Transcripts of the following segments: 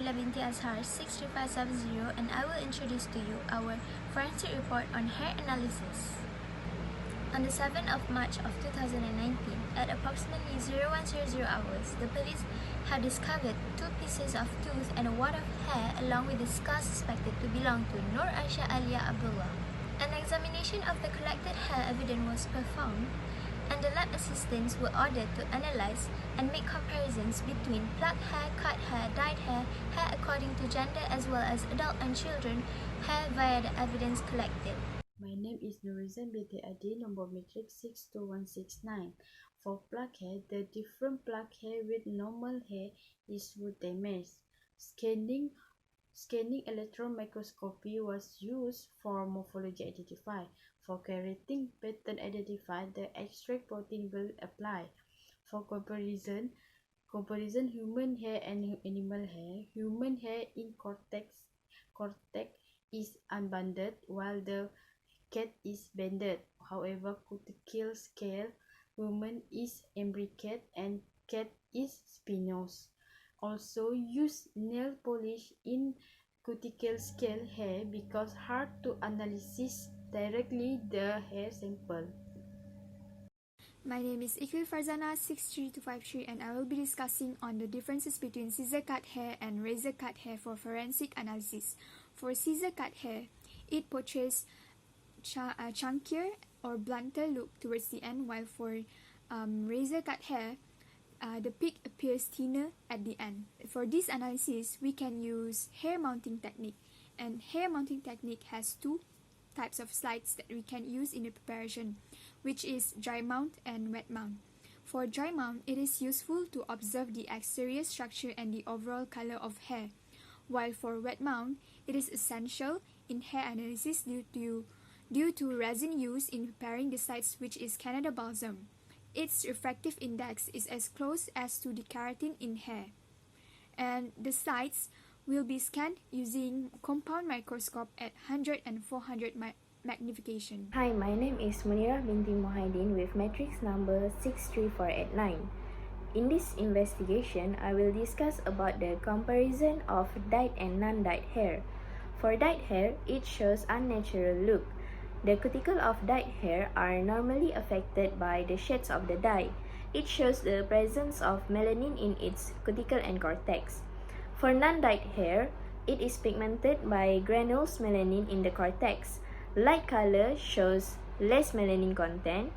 Nabila binti Azhar 63570, and I will introduce to you our forensic report on hair analysis. On the 7th of March of 2019, at approximately 0100 hours, the police have discovered 2 pieces of tooth and a wad of hair along with the skull suspected to belong to Nur Aisha Alia Abdullah. An examination of the collected hair evidence was performed, and the lab assistants were ordered to analyze and make comparisons between plucked hair, cut hair, dyed hair, hair according to gender as well as adult and children hair via the evidence collected. My name is Nurizan binti Adi, number matric 62169. For plucked hair, the different plucked hair with normal hair is root damage. Scanning electron microscopy was used for morphology identify. For keratin pattern identify, the extract protein will apply. For comparison human hair and animal hair. Human hair in cortex is unbanded while the cat is banded. However, cuticle scale human is imbricate and cat is spinous. Also use nail polish in cuticle scale hair because hard to analyze directly the hair sample. My name is Ikwi Farzana 63253, and I will be discussing on the differences between scissor cut hair and razor cut hair for forensic analysis. For scissor cut hair, it portrays chunkier or blunter look towards the end, while for razor cut hair, the peak appears thinner at the end. For this analysis, we can use hair mounting technique, and hair mounting technique has 2 types of slides that we can use in the preparation, which is dry mount and wet mount. For dry mount, it is useful to observe the exterior structure and the overall color of hair, while for wet mount, it is essential in hair analysis due to resin used in preparing the sites, which is Canada balsam. Its refractive index is as close as to the keratin in hair. And the sites will be scanned using compound microscope at 100 and 400 magnification. Hi, my name is Munirah binti Muhaidin with matrix number 63489. In this investigation, I will discuss about the comparison of dyed and non-dyed hair. For dyed hair, it shows unnatural look. The cuticle of dyed hair are normally affected by the shades of the dye. It shows the presence of melanin in its cuticle and cortex. For non-dyed hair, it is pigmented by granules melanin in the cortex. Light color shows less melanin content,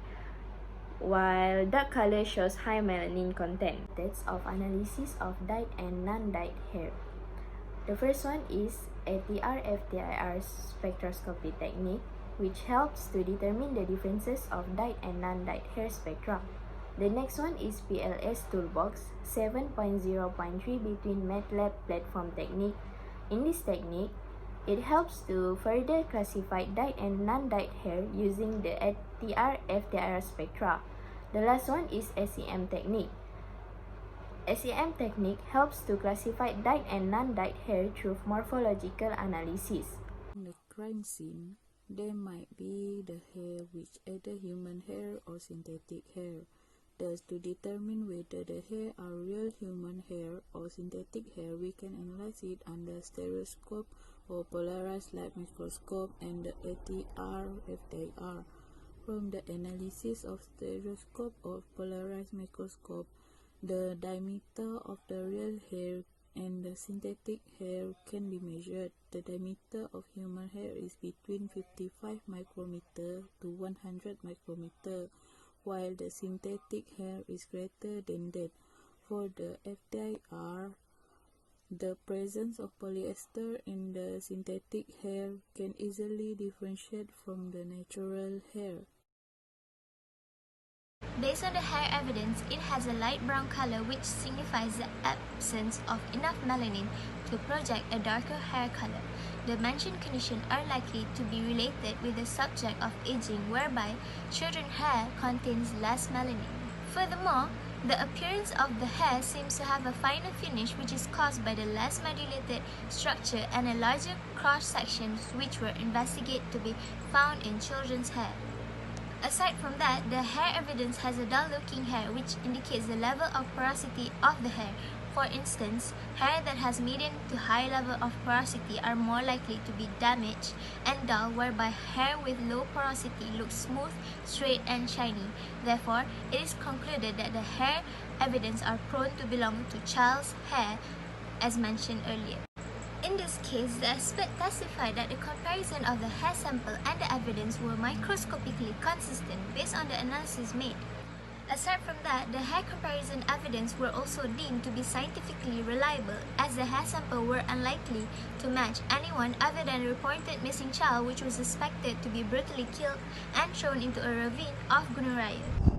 while dark color shows high melanin content. Methods of analysis of dyed and non-dyed hair. The first one is ATR-FTIR spectroscopy technique, which helps to determine the differences of dyed and non-dyed hair spectra. The next one is PLS Toolbox 7.0.3 between MATLAB platform technique. In this technique, it helps to further classify dyed and non-dyed hair using the ATR-FTIR spectra. The last one is SEM technique. SEM technique helps to classify dyed and non-dyed hair through morphological analysis. In the crime scene, there might be the hair which either human hair or synthetic hair. Thus, to determine whether the hair are real human hair or synthetic hair, we can analyze it under stereoscope or polarized light microscope and the ATR-FTIR. From the analysis of stereoscope or polarized microscope, the diameter of the real hair and the synthetic hair can be measured. The diameter of human hair is between 55 micrometer to 100 micrometer, while the synthetic hair is greater than that. For the FTIR, the presence of polyester in the synthetic hair can easily differentiate from the natural hair. Based on the hair evidence, it has a light brown color, which signifies the absence of enough melanin to project a darker hair color. The mentioned conditions are likely to be related with the subject of aging, whereby children's hair contains less melanin. Furthermore, the appearance of the hair seems to have a finer finish, which is caused by the less modulated structure and a larger cross-sections, which were investigated to be found in children's hair. Aside from that, the hair evidence has a dull-looking hair which indicates the level of porosity of the hair. For instance, hair that has medium to high level of porosity are more likely to be damaged and dull, whereby hair with low porosity looks smooth, straight, and shiny. Therefore, it is concluded that the hair evidence are prone to belong to child's hair, as mentioned earlier. In this case, the expert testified that the comparison of the hair sample and the evidence were microscopically consistent based on the analysis made. Aside from that, the hair comparison evidence were also deemed to be scientifically reliable, as the hair sample were unlikely to match anyone other than the reported missing child, which was suspected to be brutally killed and thrown into a ravine off Gunung Raya.